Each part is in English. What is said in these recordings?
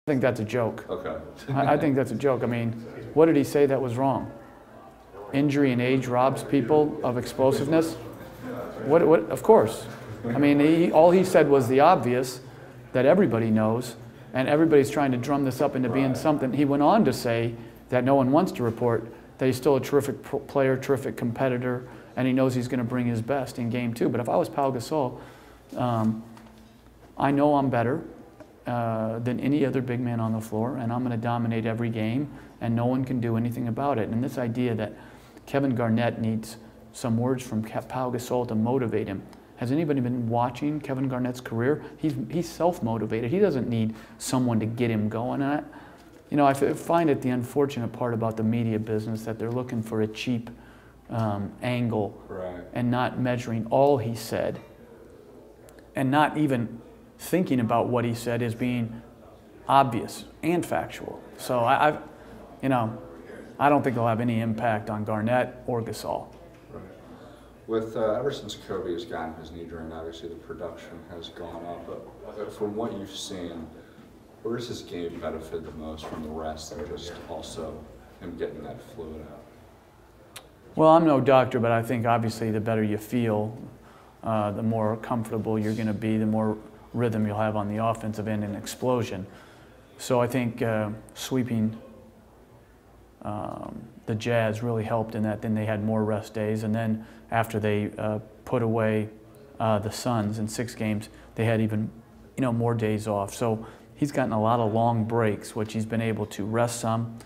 I think that's a joke. Okay. I think that's a joke. I mean, what did he say that was wrong? Injury and age robs people of explosiveness? What, of course. I mean, all he said was the obvious that everybody knows, and everybody's trying to drum this up into being something. He went on to say that no one wants to report that he's still a terrific player, terrific competitor, and he knows he's going to bring his best in game 2. But if I was Pau Gasol, I know I'm better than any other big man on the floor, and I'm going to dominate every game, and no one can do anything about it. And this idea that Kevin Garnett needs some words from Pau Gasol to motivate him. Has anybody been watching Kevin Garnett's career? He's self-motivated. He doesn't need someone to get him going. And I find it the unfortunate part about the media business that they're looking for a cheap angle, right, and not measuring all he said, and not even thinking about what he said as being obvious and factual. So I don't think it'll have any impact on Garnett or Gasol. Right. With ever since Kobe has gotten his knee injury, obviously the production has gone up. But from what you've seen, where does his game benefit the most from the rest and just also him getting that fluid out? Well, I'm no doctor, but I think obviously the better you feel, the more comfortable you're going to be, the more rhythm you'll have on the offensive end and explosion. So I think sweeping the Jazz really helped in that. Then they had more rest days, and then after they put away the Suns in 6 games, they had even more days off. So he's gotten a lot of long breaks, which he's been able to rest some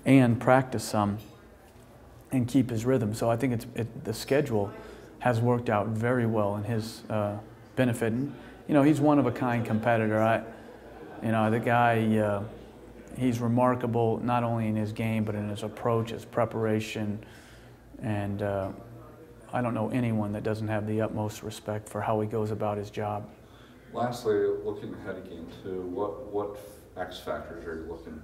and practice some and keep his rhythm. So I think the schedule has worked out very well in his benefit. And, he's one-of-a-kind competitor. The guy, he's remarkable not only in his game, but in his approach, his preparation. And I don't know anyone that doesn't have the utmost respect for how he goes about his job. Lastly, looking ahead of game 2, what X factors are you looking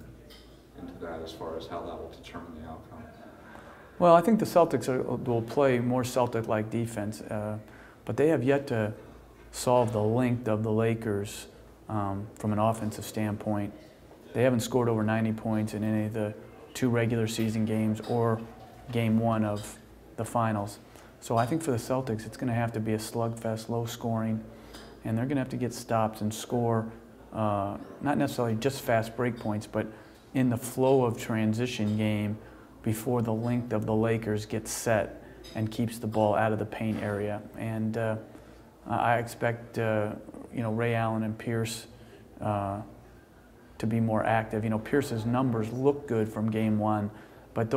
into that as far as how that will determine the outcome? Well, I think the Celtics will play more Celtic-like defense, but they have yet to solve the length of the Lakers from an offensive standpoint. They haven't scored over 90 points in any of the 2 regular season games or game 1 of the finals. So I think for the Celtics, it's going to have to be a slugfest, low scoring, and they're going to have to get stops and score, not necessarily just fast break points, but in the flow of transition game before the length of the Lakers gets set and keeps the ball out of the paint area. And I expect Ray Allen and Pierce to be more active. Pierce's numbers look good from game 1, but a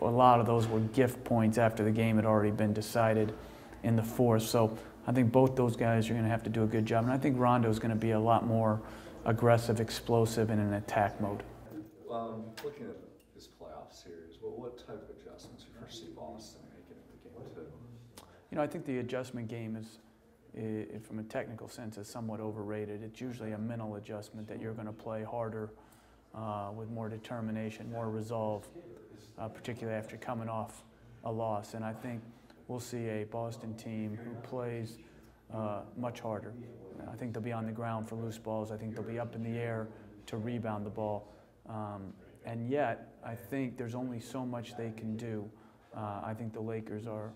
lot of those were gift points after the game had already been decided in the 4th. So I think both those guys are going to have to do a good job, and I think Rondo's going to be a lot more aggressive, explosive, and in attack mode. Looking at this playoff series, what type of adjustments do you foresee Boston making in the game 2? I think the adjustment game is, from a technical sense, is somewhat overrated. It's usually a mental adjustment that you're going to play harder with more determination, more resolve, particularly after coming off a loss. And I think we'll see a Boston team who plays much harder. I think they'll be on the ground for loose balls. I think they'll be up in the air to rebound the ball. And yet, I think there's only so much they can do. I think the Lakers are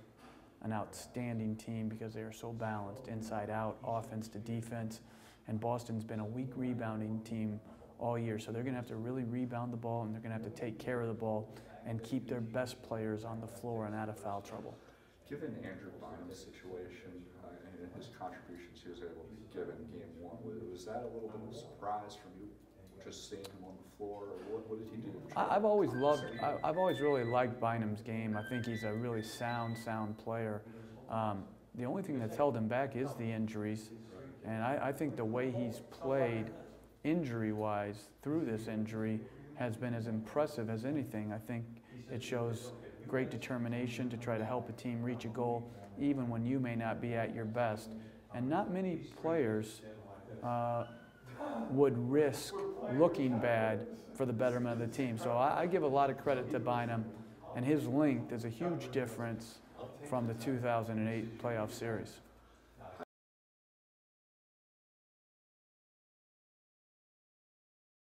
an outstanding team because they are so balanced, inside out, offense to defense. And Boston's been a weak rebounding team all year. So they're going to have to really rebound the ball, and they're going to have to take care of the ball and keep their best players on the floor and out of foul trouble. Given Andrew Bynum's situation and his contributions he was able to give in game 1, was that a little bit of a surprise from you, just seeing him on the floor? Or what did he do? I've always really liked Bynum's game. I think he's a really sound player. The only thing that's held him back is the injuries, and I think the way he's played injury-wise through this injury has been as impressive as anything. I think it shows great determination to try to help a team reach a goal, even when you may not be at your best. And not many players would risk looking bad for the betterment of the team. So I give a lot of credit to Bynum, and his length is a huge difference from the 2008 playoff series.